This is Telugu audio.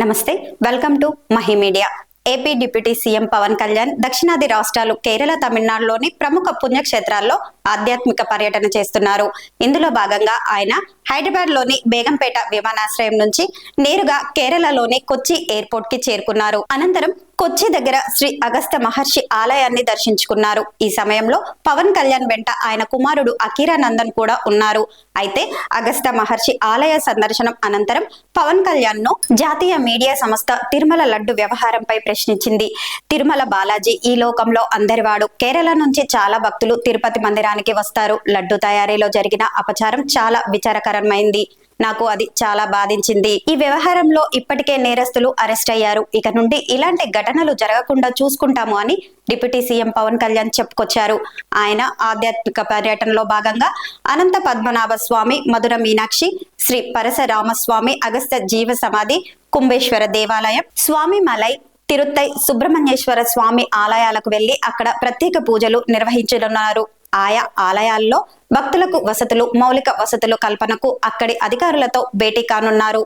నమస్తే, welcome to Mahi media. AP deputy CM Pawan Kalyan దక్షిణాది రాష్ట్రాలు కేరళ, తమిళనాడులోని ప్రముఖ పుణ్యక్షేత్రాల్లో ఆధ్యాత్మిక పర్యటన చేస్తున్నారు. ఇందులో భాగంగా ఆయన హైదరాబాద్ లోని బేగంపేట విమానాశ్రయం నుంచి నేరుగా కేరళలోని కొచ్చి ఎయిర్పోర్ట్ కి చేరుకున్నారు. అనంతరం కొచ్చి దగ్గర శ్రీ అగస్త్య మహర్షి ఆలయాన్ని దర్శించుకున్నారు. ఈ సమయంలో పవన్ కళ్యాణ్ వెంట ఆయన కుమారుడు అఖీరానందన్ కూడా ఉన్నారు. అయితే అగస్త్య మహర్షి ఆలయ సందర్శనం అనంతరం పవన్ కళ్యాణ్ ను జాతీయ మీడియా సంస్థ తిరుమల లడ్డు వ్యవహారంపై ప్రశ్నించింది. తిరుమల బాలాజీ ఈ లోకంలో అందరివాడు. కేరళ నుంచి చాలా భక్తులు తిరుపతి మందిరానికి వస్తారు. లడ్డు తయారీలో జరిగిన అపచారం చాలా విచారకరమైంది. నాకు అది చాలా బాధించింది. ఈ వ్యవహారంలో ఇప్పటికే నేరస్తులు అరెస్ట్ అయ్యారు. ఇక నుండి ఇలాంటి ఘటనలు జరగకుండా చూసుకుంటాము అని డిప్యూటీ సీఎం పవన్ కళ్యాణ్ చెప్పుకొచ్చారు. ఆయన ఆధ్యాత్మిక పర్యటనలో భాగంగా అనంత పద్మనాభ స్వామి, మధుర మీనాక్షి, శ్రీ పరశరామస్వామి అగస్త్య జీవ సమాధి, కుంభేశ్వర దేవాలయం, స్వామి మలై, తిరుత్తై సుబ్రహ్మణ్యేశ్వర స్వామి ఆలయాలకు వెళ్లి అక్కడ ప్రత్యేక పూజలు నిర్వహించనున్నారు. ఆయా ఆలయాల్లో భక్తులకు వసతులు, మౌలిక వసతులు కల్పనకు అక్కడి అధికారులతో భేటీ కానున్నారు.